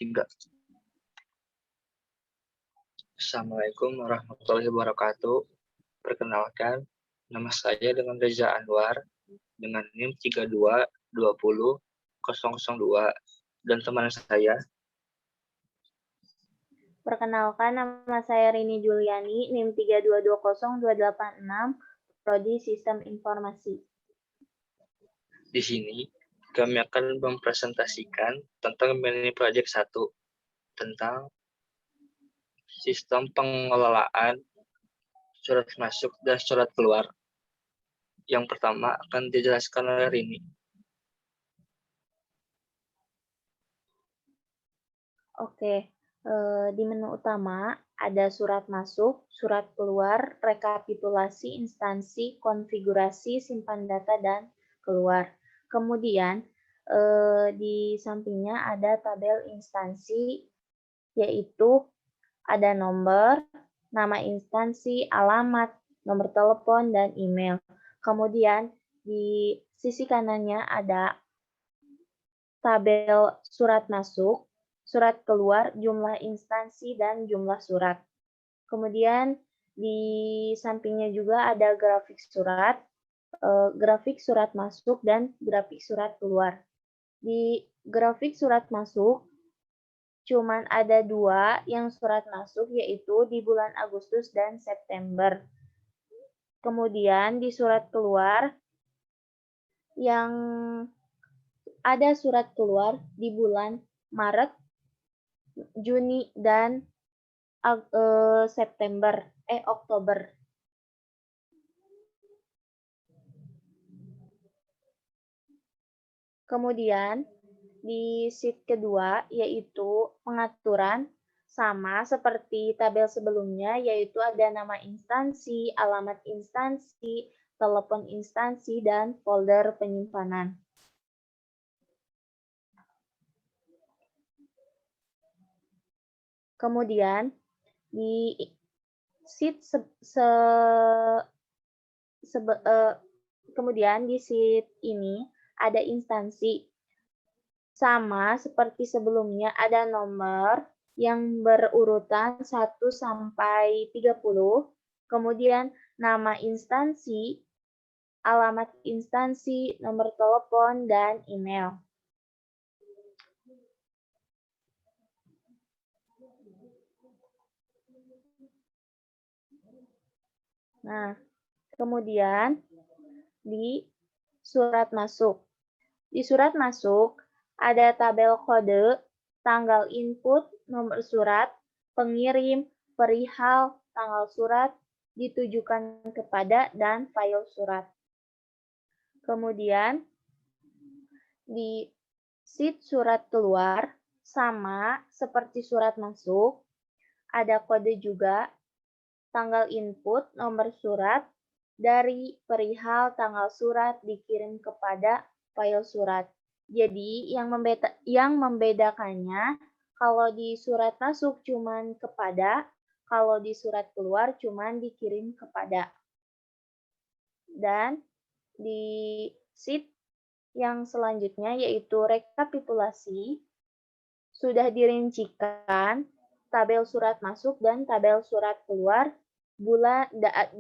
3. Assalamualaikum warahmatullahi wabarakatuh. Perkenalkan, nama saya dengan Reza Anwar dengan NIM 32200002 dan teman saya. Perkenalkan, nama saya Rini Juliani, NIM 3220286, Prodi Sistem Informasi. Di sini, kami akan mempresentasikan tentang mini project 1 tentang sistem pengelolaan surat masuk dan surat keluar. Yang pertama akan dijelaskan oleh Rini. Oke, di menu utama ada surat masuk, surat keluar, rekapitulasi instansi, konfigurasi, simpan data, dan keluar. Kemudian, di sampingnya ada tabel instansi, yaitu ada nomor, nama instansi, alamat, nomor telepon, dan email. Kemudian, di sisi kanannya ada tabel surat masuk, surat keluar, jumlah instansi, dan jumlah surat. Kemudian di sampingnya juga ada grafik surat masuk, dan grafik surat keluar. Di grafik surat masuk, cuman ada 2 yang surat masuk, yaitu di bulan Agustus dan September. Kemudian di surat keluar, yang ada surat keluar di bulan Maret, Juni, dan Oktober. Kemudian di sheet kedua yaitu pengaturan, sama seperti tabel sebelumnya, yaitu ada nama instansi, alamat instansi, telepon instansi, dan folder penyimpanan. Kemudian di sheet kemudian di sheet ini ada instansi. Sama seperti sebelumnya, ada nomor yang berurutan 1 sampai 30, kemudian nama instansi, alamat instansi, nomor telepon, dan email. Nah, kemudian di surat masuk. Di surat masuk ada tabel kode, tanggal input, nomor surat, pengirim, perihal, tanggal surat, ditujukan kepada, dan file surat. Kemudian di sheet surat keluar, sama seperti surat masuk, ada kode juga, tanggal input, nomor surat, dari, perihal, tanggal surat, dikirim kepada, file surat. Jadi yang membedakannya, kalau di surat masuk cuman kepada, kalau di surat keluar cuman dikirim kepada. Dan di sheet yang selanjutnya yaitu rekapitulasi, sudah dirincikan tabel surat masuk dan tabel surat keluar,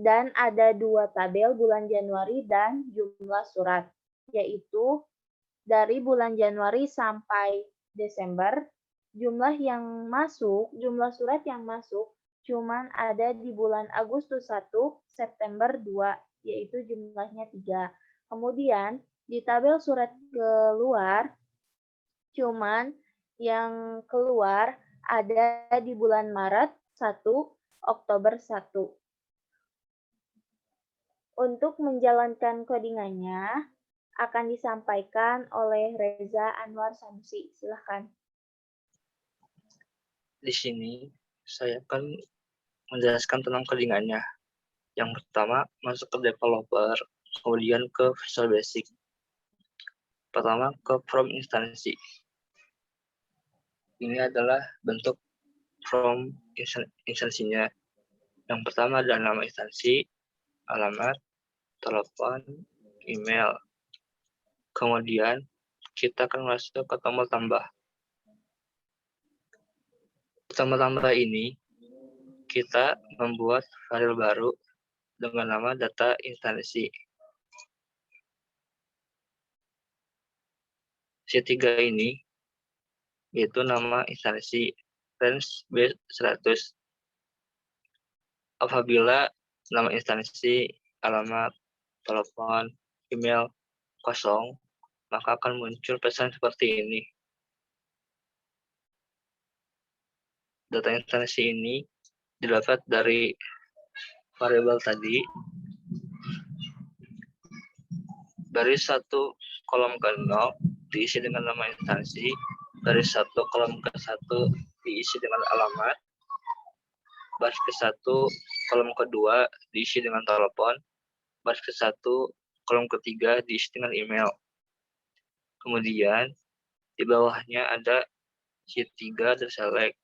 dan ada 2 tabel bulan Januari dan jumlah surat, yaitu dari bulan Januari sampai Desember, jumlah surat yang masuk cuman ada di bulan Agustus 1, September 2, yaitu jumlahnya 3. Kemudian di tabel surat keluar, cuman yang keluar ada di bulan Maret 1, Oktober 1. Untuk menjalankan codingannya akan disampaikan oleh Reza Anwar Samsi. Silahkan. Di sini saya akan menjelaskan tentang codingannya. Yang pertama, masuk ke developer, kemudian ke Visual Basic. Pertama, ke from instansi. Ini adalah bentuk from instansinya. Yang pertama adalah nama instansi, alamat, telepon, email. Kemudian kita akan masuk ke tombol tambah. Tambah-tambah ini, kita membuat file baru dengan nama data instansi. C3 ini yaitu nama instansi range B100. Apabila nama instansi, alamat, telepon, email kosong, maka akan muncul pesan seperti ini. Data instansi ini didapat dari variabel tadi. Baris 1 kolom ke-0 diisi dengan nama instansi, baris 1 kolom ke-1 diisi dengan alamat, baris ke-1 kolom kedua diisi dengan telepon, baris ke-1 kolom ketiga diisi dengan email. Kemudian di bawahnya ada sheet 3 terselect.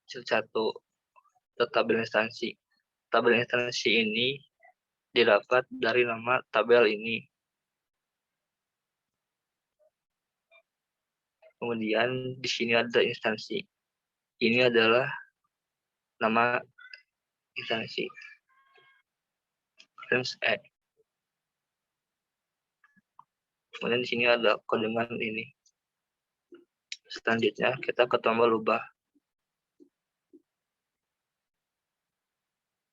Sheet 1 tabel instansi. Tabel instansi ini didapat dari nama tabel ini. Kemudian di sini ada instansi. Ini adalah nama instansi. Range E. Kemudian di sini ada kodeman ini. Selanjutnya kita ke tombol ubah.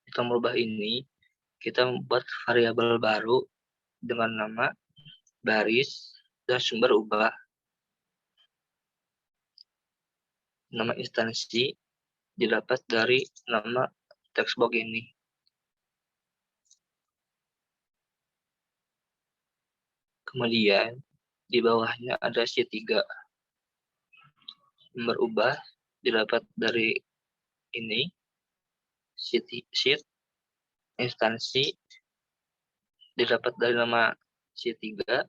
Di tombol ubah ini kita membuat variabel baru dengan nama baris dan sumber ubah. Nama instansi didapat dari nama textbox ini. Kemudian di bawahnya ada sheet 3. Sumber ubah didapat dari ini, sheet instansi didapat dari nama sheet 3.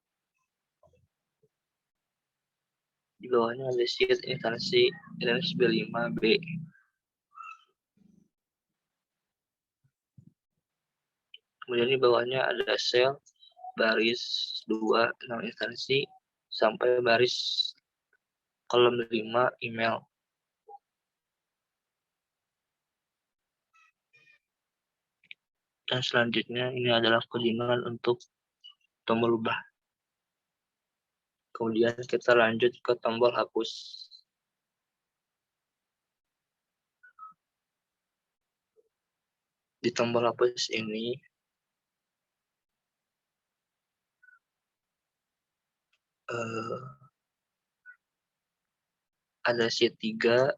Di bawahnya ada sheet instansi range B5B. Kemudian di bawahnya ada sel baris 2 nama instansi sampai baris kolom 5 email. Dan selanjutnya ini adalah codingan untuk tombol ubah. Kemudian kita lanjut ke tombol hapus. Di tombol hapus ini ada sheet 3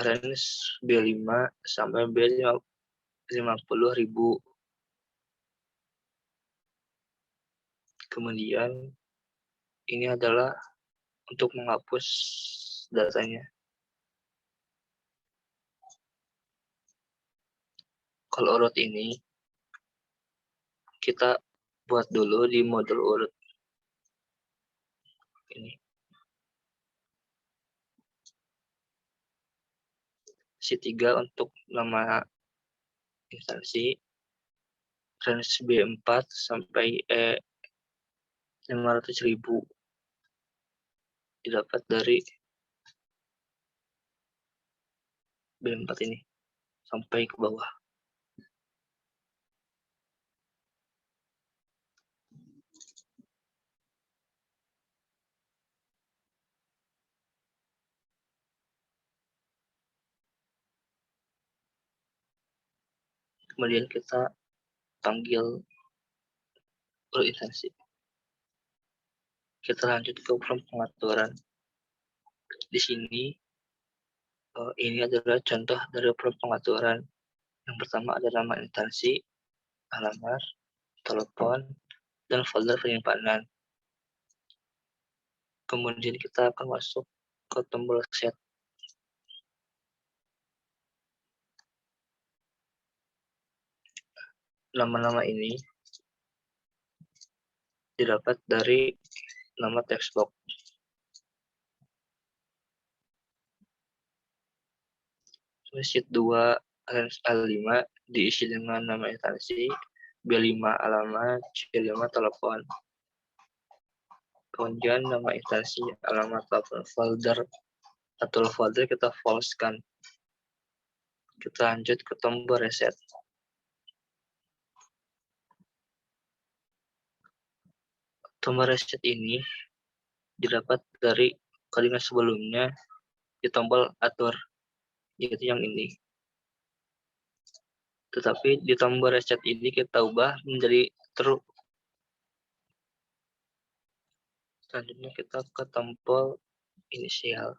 range B5 sampai B50.000. Kemudian ini adalah untuk menghapus datanya. Kalau urut ini kita buat dulu di modul urut ini. Sheet 3 untuk nama instansi range B4 sampai E500.000 didapat dari B4 ini sampai ke bawah. Kemudian kita panggil urut instansi. Kita lanjut ke form pengaturan. Di sini ini adalah contoh dari form pengaturan. Yang pertama ada nama instansi, alamat, telepon, dan folder penyimpanan. Kemudian kita akan masuk ke tombol set. Nama-nama ini didapat dari nama textbox. Sheet 2 range A5 diisi dengan nama instansi, B5 alamat, C5 telepon. Kemudian nama instansi, alamat, telepon, folder atau folder kita false-kan. Kita lanjut ke tombol reset. Tombol reset ini didapat dari kalimat sebelumnya di tombol atur, yaitu yang ini. Tetapi di tombol reset ini kita ubah menjadi true. Selanjutnya kita ke tombol inisial.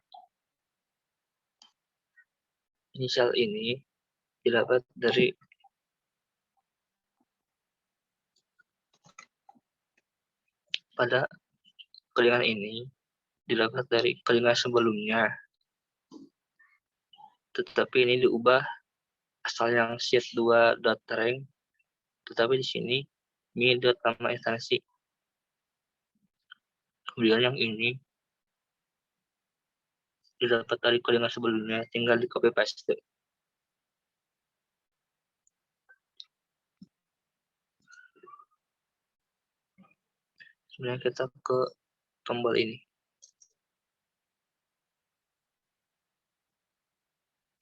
Inisial ini didapat dari pada kalimat ini didapat dari kalimat sebelumnya. Tetapi ini diubah asal yang sheet2.rank, tetapi di sini mi.nama instansi. Kemudian yang ini didapat dari kalimat sebelumnya, tinggal di copy paste. Kemudian kita ke tombol ini.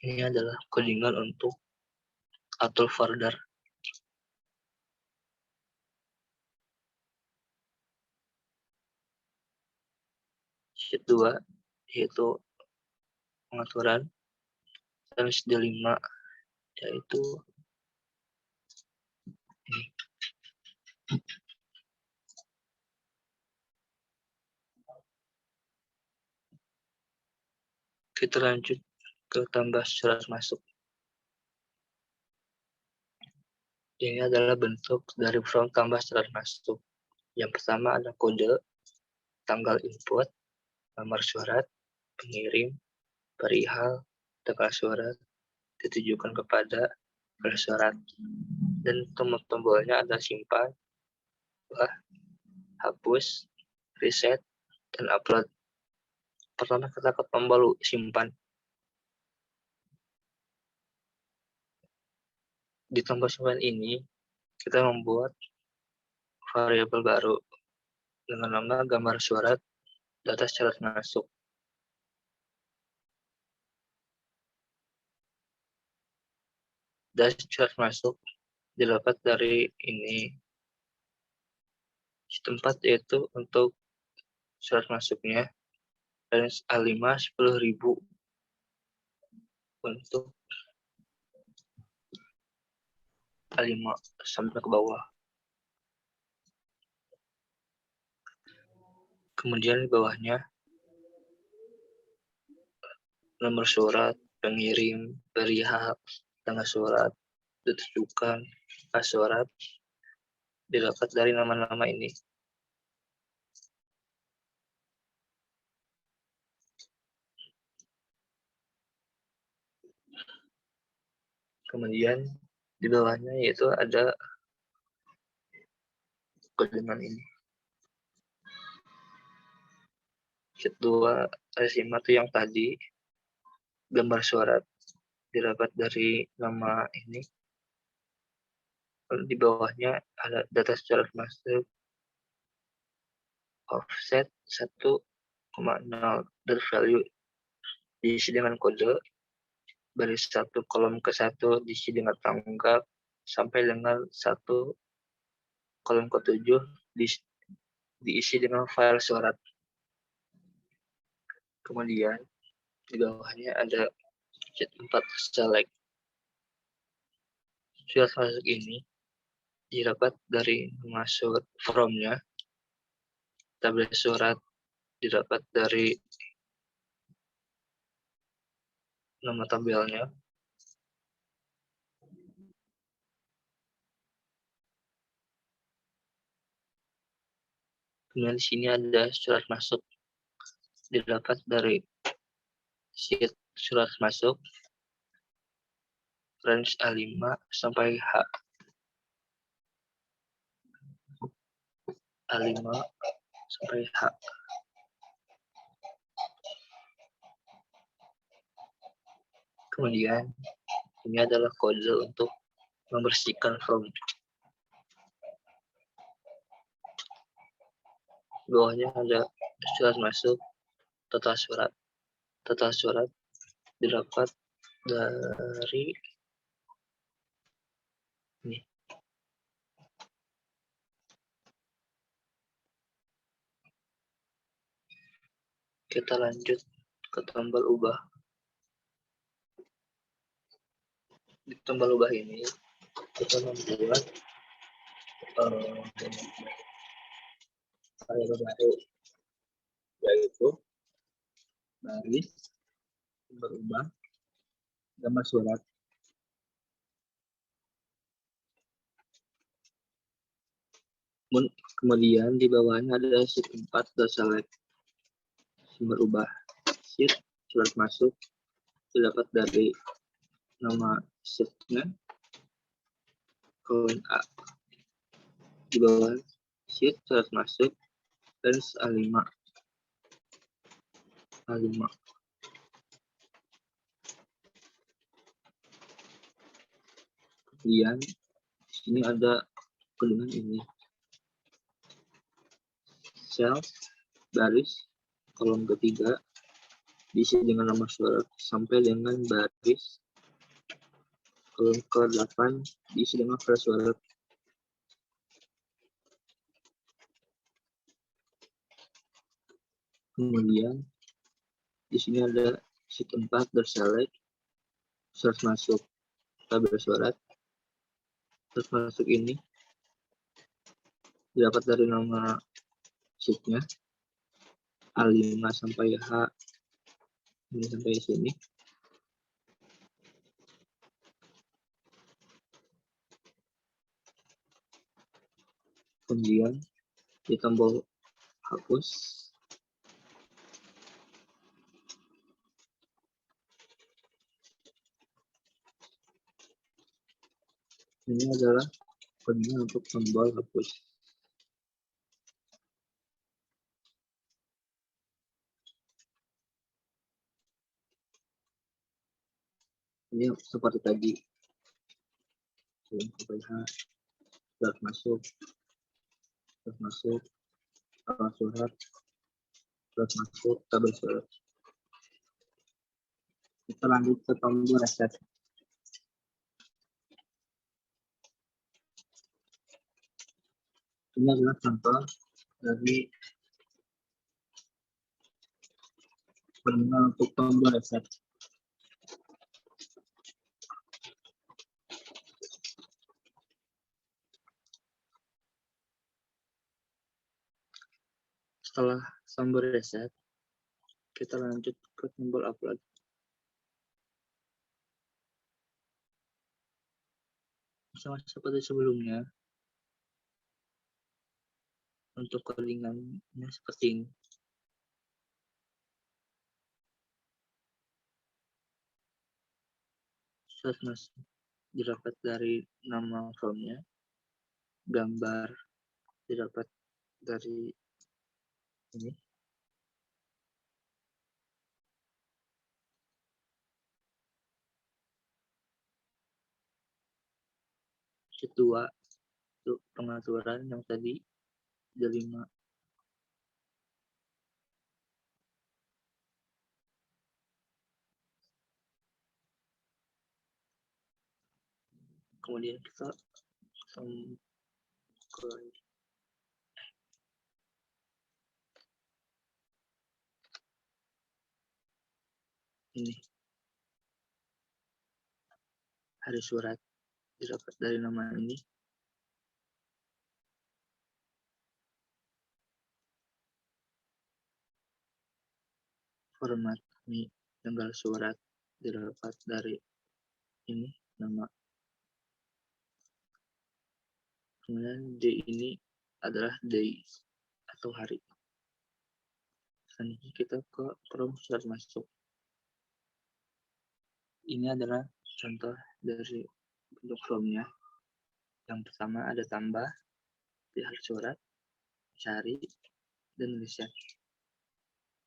Ini adalah codingan untuk atur folder. Sheet 2 yaitu pengaturan, dan sheet 5 yaitu ini. Kita lanjut ke tambah surat masuk. Ini adalah bentuk dari form tambah surat masuk. Yang pertama ada kode, tanggal input, nomor surat, pengirim, perihal, tanggal surat, ditujukan kepada tanggal surat. Dan tombol-tombolnya ada simpan, hapus, reset, dan upload. Pertama kita ke tombol simpan. Di tombol simpan ini kita membuat variabel baru dengan nama gambar surat data syarat masuk. Data syarat masuk didapat dari ini. Tempat yaitu untuk surat masuknya, range A5 10.000 untuk A5 sampai ke bawah. Kemudian di bawahnya nomor surat, pengirim, perihal, tanggal surat, ditujukan, surat didapat dari nama-nama ini. Kemudian di bawahnya yaitu ada kodigan ini. Sheet 2 resima itu yang tadi, gambar surat didapat dari nama ini. Di bawahnya ada data syarat masuk offset 1,0 dan value diisi dengan kode, baris 1 kolom ke 1 diisi dengan tanggal sampai dengan 1 kolom ke 7 diisi dengan file surat. Kemudian di bawahnya ada sheet 4 select. Surat masuk ini didapat dari nama surat from-nya, tabel surat didapat dari nama tabelnya, kemudian di sini ada surat masuk didapat dari sheet surat masuk range A5 sampai H. A5 sampai H. Kemudian ini adalah kode untuk membersihkan form. Di bawahnya ada surat masuk, total surat. Total surat didapat dari ini. Kita lanjut ke tombol ubah. Di tombol ubah ini kita membuat variabel baru, yaitu baris berubah gambar surat. Kemudian di bawahnya ada sheet 4.select sumber ubah. Sheet surat masuk didapat dari nama sheetnya kolom A. Di bawah sheet surat masuk garis A5. Kemudian ini ada kandungan ini. Sel baris kolom ketiga diisi dengan nama surat sampai dengan baris kolom ke-8 diisi dengan surat. Kemudian di sini ada sheet 4.select surat masuk tabel surat. Surat masuk ini didapat dari nama sheetnya A5 sampai H ini sampai sini. Kemudian di tombol hapus ini adalah kodenya untuk tombol hapus. Ini seperti tadi, surat masuk, surat masuk, tabel surat. Kita lanjut ke tombol reset. Ini adalah contoh dari untuk tombol reset. Setelah tombol reset, kita lanjut ke tombol upload. Sama seperti sebelumnya, untuk kelingannya seperti ini. Surat masuk didapat dari nama formnya, gambar didapat dari ini. Sheet 2 untuk pengaturan yang tadi ada 5. Kemudian kita ke ini, hari surat didapat dari nama ini. Format ini tanggal surat didapat dari ini nama. Kemudian D ini adalah day atau hari. Selanjutnya kita ke kolom surat masuk. Ini adalah contoh dari bentuk formnya. Yang pertama ada tambah di hari surat, cari, dan reset.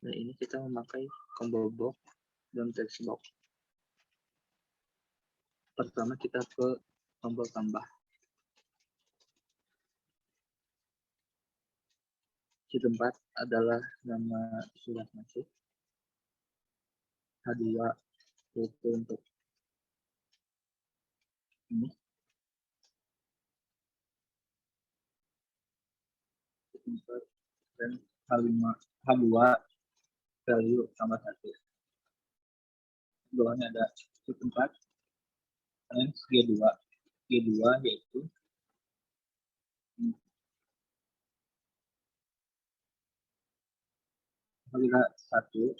Nah, ini kita memakai combo box dan text box. Pertama kita ke tombol tambah. Sheet 4 adalah nama surat masuk. H2 itu untuk ini dan H5 H2 value tambah 1. Bawahnya ada C4 dan G2. G2 yaitu apabila 1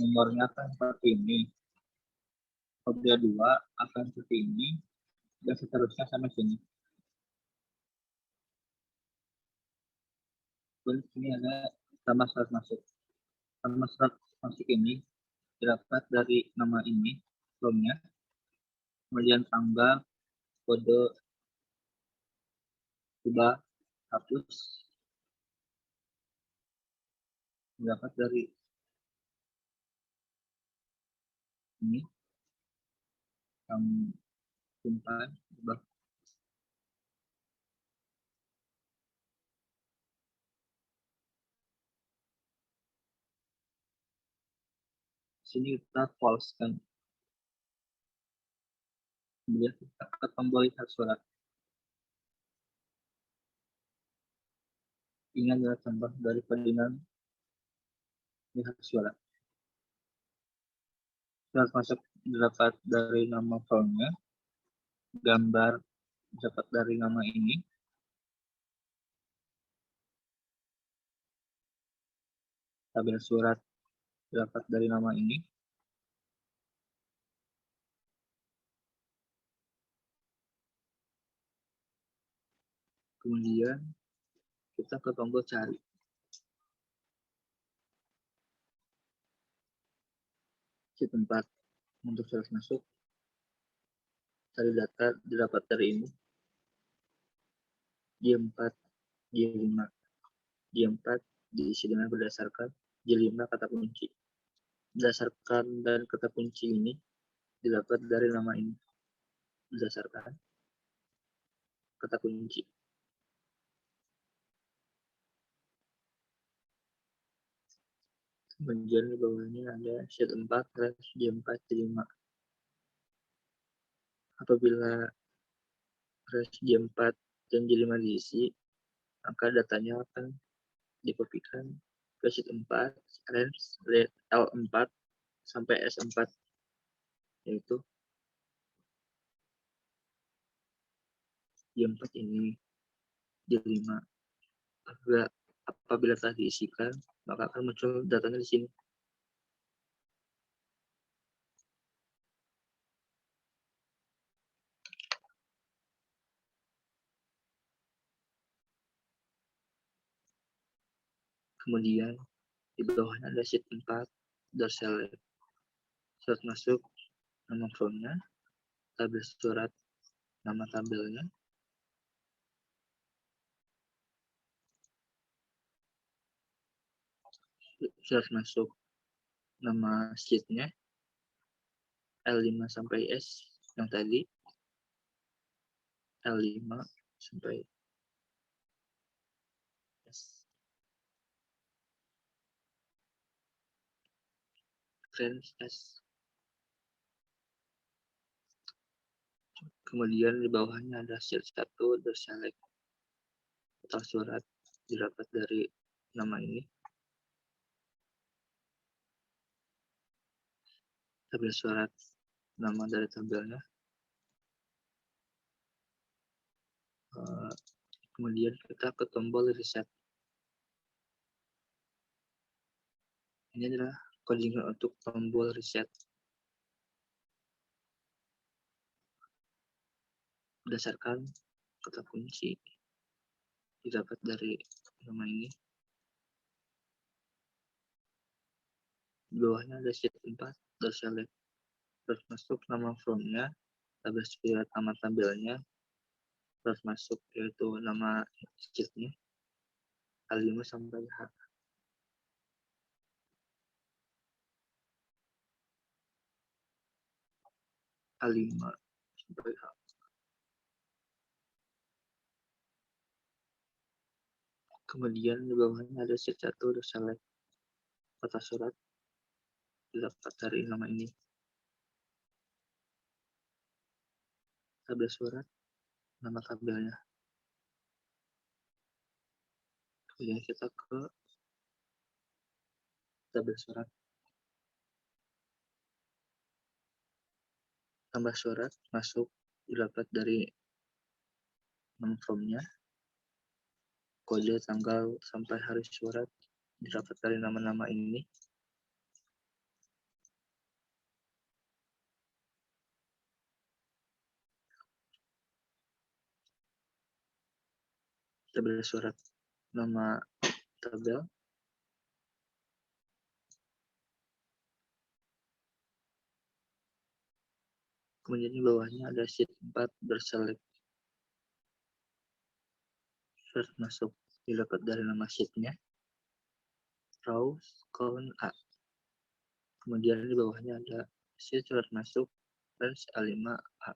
nomornya akan seperti ini, apabila 2 akan seperti ini, dan seterusnya sampai sini. Dan sini ada tambah syarat masuk. Tambah syarat masuk ini dapat dari nama ini, formnya, kemudian tanggal, kode, ubah, hapus, dapat dari ini, yang simpan, ubah. Sini kita false kan. Kemudian kita ke tombol lihat surat. Ini adalah contoh dari panggilan lihat surat. Surat masuk dapat dari nama formnya, gambar dapat dari nama ini, tabel surat dapat dari nama ini, kemudian kita ke tombol cari. Tempat untuk surat masuk, cari data didapat dari ini, G4, G5, G4 diisi dengan berdasarkan, G5 kata kunci. Berdasarkan dan kata kunci ini didapat dari nama ini, berdasarkan kata kunci. Kemudian di bawahnya ada sheet 4 G4 G5. Apabila G4 dan G5 diisi, maka datanya akan dikopikan ke sheet 4 L4 sampai S4, yaitu G4 ini, G5. Apabila telah diisikan, maka akan muncul datanya di sini. Kemudian di bawahnya ada sheet 4 select. Surat masuk, nama formnya, tabel surat, nama tabelnya, surat masuk, nama sheetnya, L5 sampai S yang tadi, L5 sampai S. Range S. Kemudian di bawahnya ada sheet 1 select. Total surat didapat dari nama ini, tabel surat, nama dari tabelnya, kemudian kita ke tombol reset. Ini adalah codingan untuk tombol reset. Berdasarkan kata kunci didapat dari nama ini. Di bawahnya ada sheet 4 select. Terus masuk nama formnya, tabel surat nama tabelnya, terus masuk yaitu nama sheetnya, H5 sampai H. H5 sampai H. Kemudian di bawahnya ada sheet 1 select. Kata surat, didapat dari nama ini. Tabel surat, nama tabelnya. Kemudian kita ke tabel surat. Tambah surat masuk didapat dari nama formnya. Kode, tanggal, sampai hari surat didapat dari nama-nama ini. Tabel surat, nama tabel. Kemudian di bawahnya ada sheet 4 berselect. Surat masuk didapat dari nama sheetnya. Row, column A. Kemudian di bawahnya ada sheet surat masuk range A5A.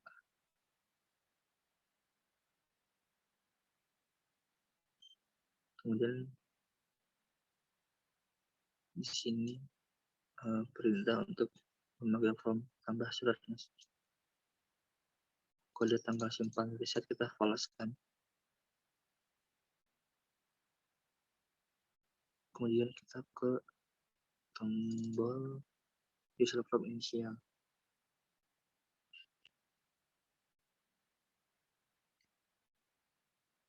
Kemudian di sini perintah untuk memanggil form tambah surat masuk. Kode tanggal simpan riset kita falaskan. Kemudian kita ke tombol user form inisial.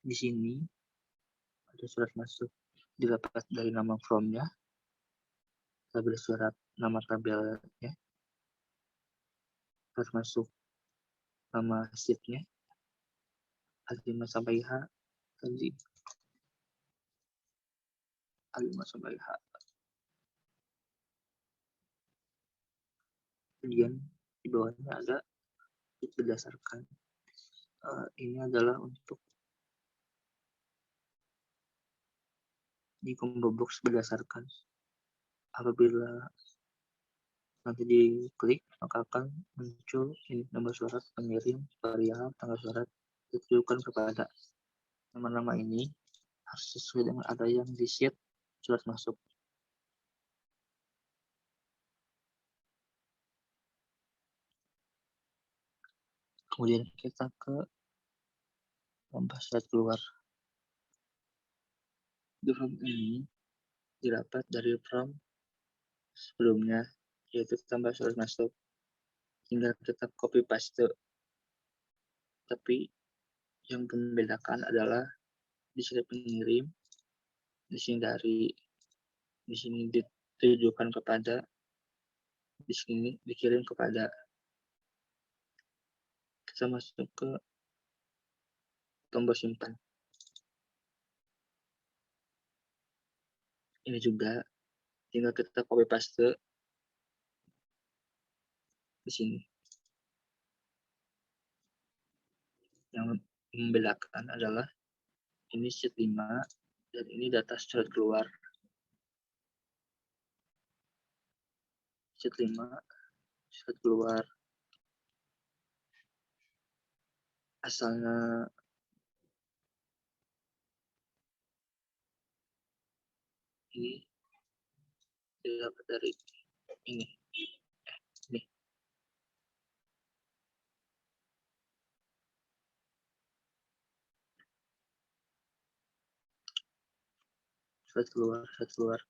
Di sini ada surat masuk didapat dari nama formnya, tabel surat, nama tabelnya, surat masuk, nama sheetnya, A5 sampai H, tadi A5 sampai H. Kemudian di bawahnya ada berdasarkan. Ini adalah untuk di combo box berdasarkan. Apabila nanti diklik maka akan muncul ini nomor surat, pengirim, variabel, tanggal surat ditujukan kepada nama-nama ini harus sesuai dengan ada yang di sheet surat masuk. Kemudian kita ke tambah surat keluar. Di form ini didapat dari form sebelumnya, yaitu tambah surat masuk. Tinggal kita copy paste. Tapi yang membedakan adalah di sini pengirim, di sini ditujukan kepada, di sini dikirim kepada. Kita masuk ke tombol simpan. Ini juga tinggal kita copy paste di sini. Yang membedakan adalah ini sheet 5 dan ini data surat keluar. Sheet 5 surat keluar asalnya ini didapat dari ini. Surat keluar.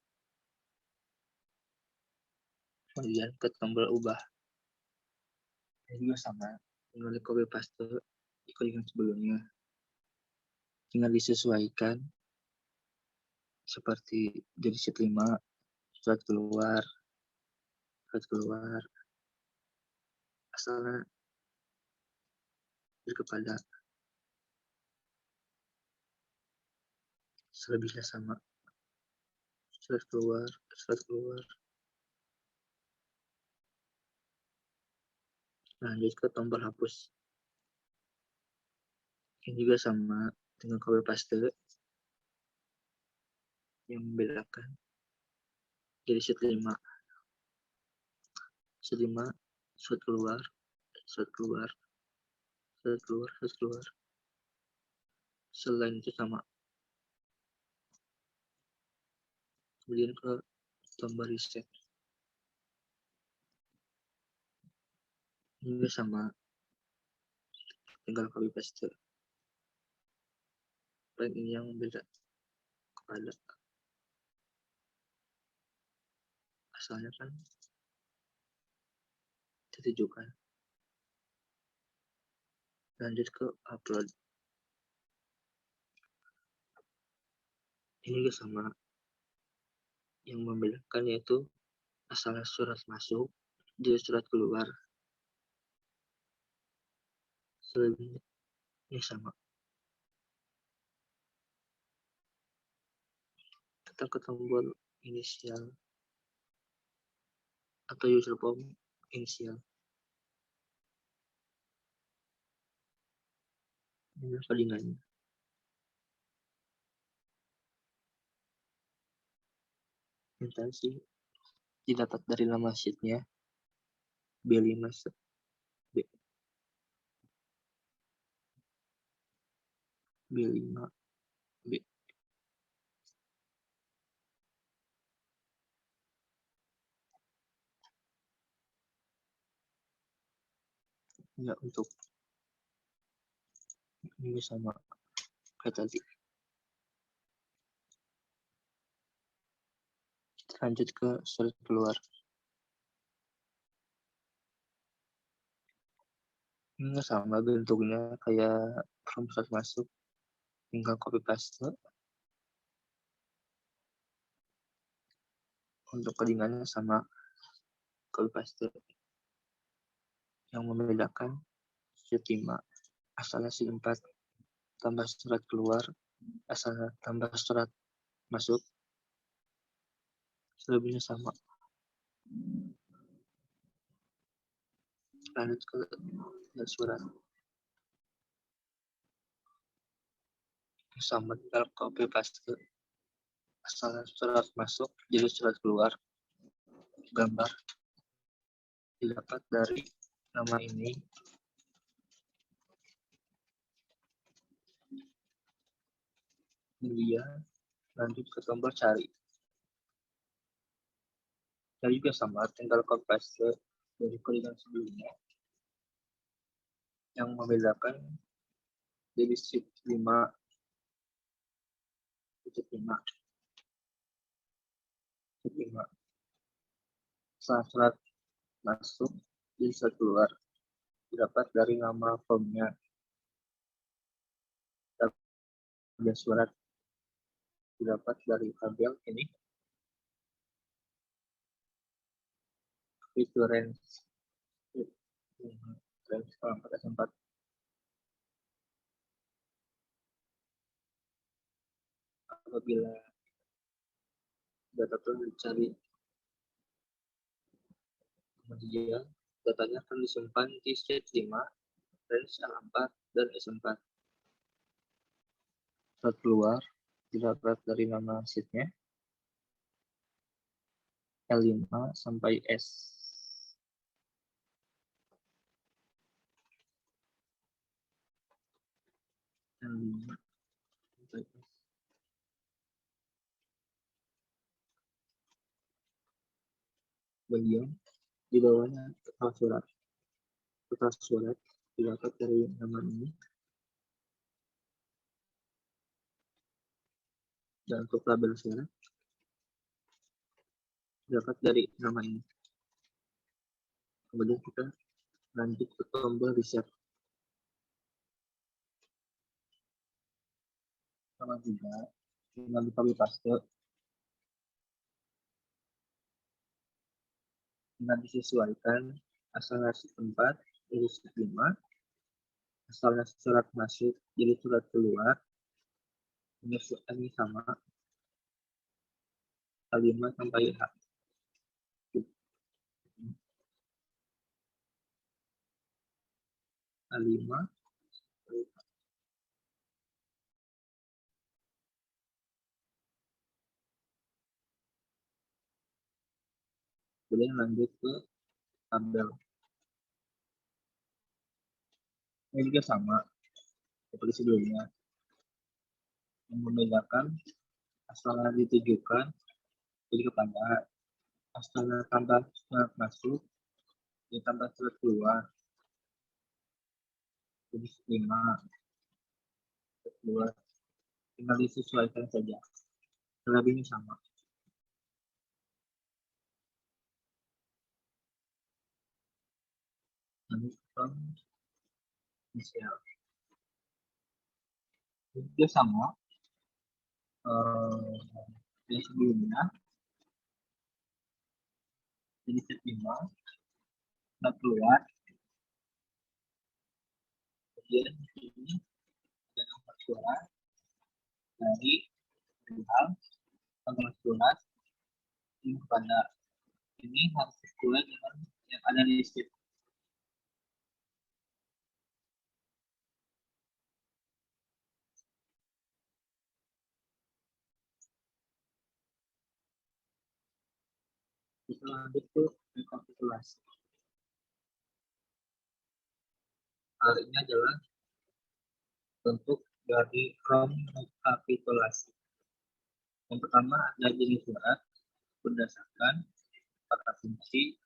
Kemudian ke tombol ubah. Ini juga sama, tinggal di copy paste ikut yang sebelumnya. Tinggal disesuaikan seperti jadi sheet 5 surat keluar asalnya kepada selebihnya sama. Surat keluar. Lanjut ke tombol hapus. Ini juga sama, dengan copy paste yang membedakan jadi sheet 5 surat keluar. Selain itu sama. Kemudian ke tombol reset. Ini sama, tinggal copy paste. Dan ini yang beda kepada asalnya kan ditujukan. Lanjut ke upload. Ini juga sama, yang membedakan yaitu asalnya surat masuk jadi surat keluar. Selebihnya ini sama. Kita ke tombol inisial atau user form inisial. Ini codingannya. Intensi didapat dari nama sheetnya B5 B, B5 B. Ya, untuk ini sama kayak tadi. Lanjut ke surat keluar. Ini sama bentuknya kayak form surat masuk, tinggal copy paste. Untuk codingannya sama, copy paste. Yang membedakan sheet 5 asalnya sheet 4 tambah surat keluar, asalnya tambah surat masuk, selebihnya sama. Lanjut ke surat. Sama, tinggal copy paste. Asalnya surat masuk jadi surat keluar. Gambar didapat dari nama ini. Kemudian lanjut ke tombol cari. Cari juga sama, tinggal copy paste dari codingan sebelumnya. Yang membedakan jadi sheet 5 sheet 5 surat masuk jadi surat keluar didapat dari nama formnya. Dan surat didapat dari tabel ini. Itu range kalau 4 apabila data itu dicari, kemudian datanya akan disimpan di sheet 5 range L4 dan S4. Surat keluar didapat dari nama sheetnya L5 sampai S. L5 sampai S. Bagian di bawahnya kertas surat. Kertas surat didapat dari nama ini. Dan untuk label surat dapat dari nama ini. Kemudian kita lanjut ke tombol reset. Sama juga, tinggal di copy paste. Tinggal disesuaikan asalnya sheet 4 jadi sheet 5, asalnya surat masuk jadi surat keluar. Ini sama A5 sampai H. A5 kemudian lanjut ke tabel. Ini juga sama seperti sebelumnya. Yang membedakan asalnya ditujukan jadi kepada asalnya tambah surat masuk ditambah surat keluar. jenis 5, kedua, tinggal disesuaikan saja. Selebihnya sama. Nanti inisial. Dia sama. Yang sebelumnya, jadi set 5, kita keluar. Kemudian ini ada nomor suara dari perihal tanggal surat ini kepada ini harus sesuai dengan yang ada di sheet. Kita lanjut ke rekapitulasi. Hal ini adalah bentuk dari rekapitulasi. Yang pertama ada jenis surat berdasarkan kata kunci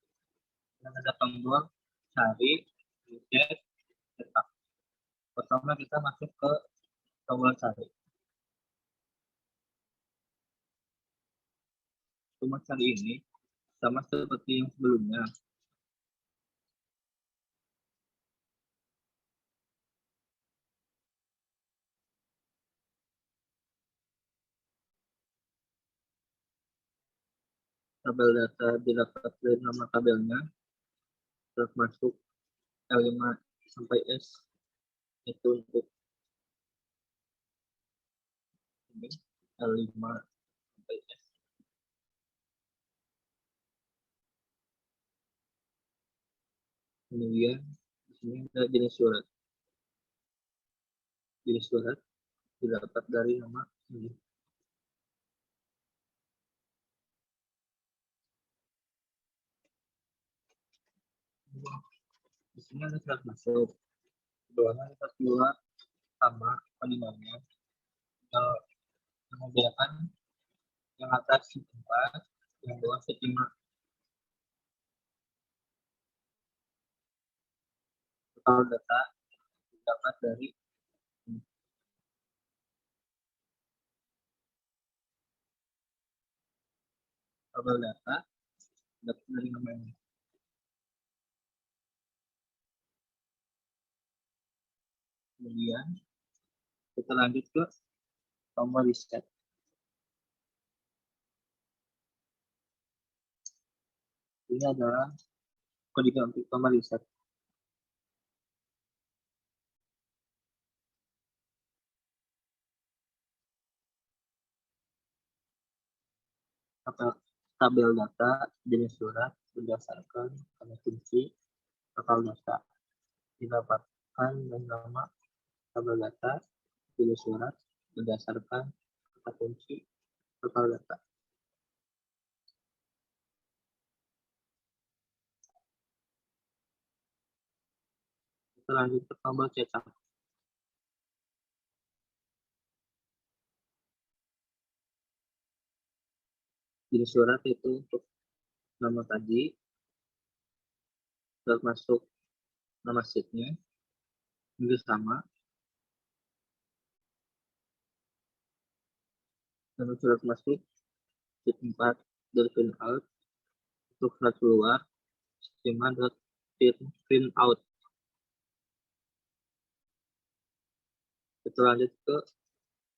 yang ada tombol cari, reset, cetak. Pertama kita masuk ke tombol cari. Tombol cari ini sama seperti yang sebelumnya. Tabel data didapat dari nama tabelnya, terus masuk L5 sampai S itu untuk ini L5 sampai S. Kemudian di sini ada jenis surat. Jenis surat didapat dari nama ini. Di sini ada surat masuk. Keduanya kita keluar sama pandangannya. Membedakan yang atas sheet 4, yang bawah sheet 5. Total data didapat dari ini. Tabel data dapat dari nama ini. Kemudian kita lanjut ke tombol reset. Ini adalah kode untuk tombol reset. Tabel data jenis surat berdasarkan kata kunci total data didapatkan dengan nama tabel data jenis surat berdasarkan kata kunci total data. Kita lanjut ke tombol cetak. Jenis surat itu untuk nama tadi, surat masuk nama sheetnya juga sama. Dan surat masuk sheet 4 dari print out, untuk surat keluar schema print out. Kita lanjut ke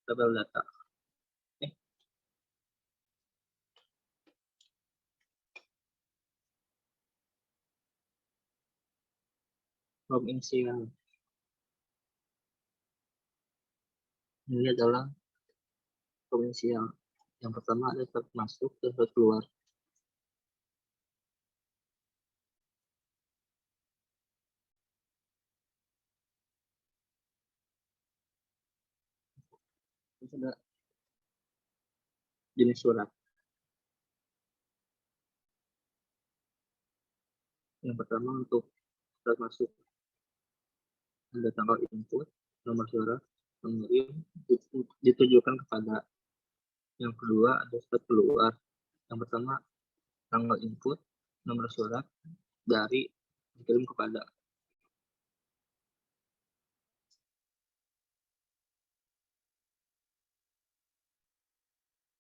tabel data. From inisial. Ini adalah from inisial. Yang pertama ada surat masuk dan surat keluar. Terus ada jenis surat. Yang pertama untuk surat masuk ada tanggal input, nomor surat, pengirim ditujukan kepada. Yang kedua ada surat keluar. Yang pertama tanggal input, nomor surat dari dikirim kepada.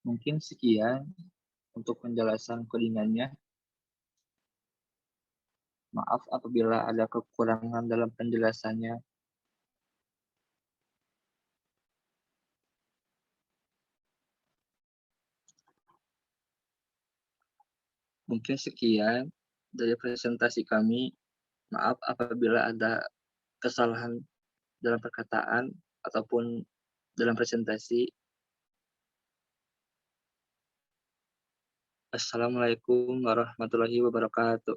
Mungkin sekian untuk penjelasan codingannya. Maaf apabila ada kekurangan dalam penjelasannya. Mungkin sekian dari presentasi kami. Maaf apabila ada kesalahan dalam perkataan ataupun dalam presentasi. Assalamualaikum warahmatullahi wabarakatuh.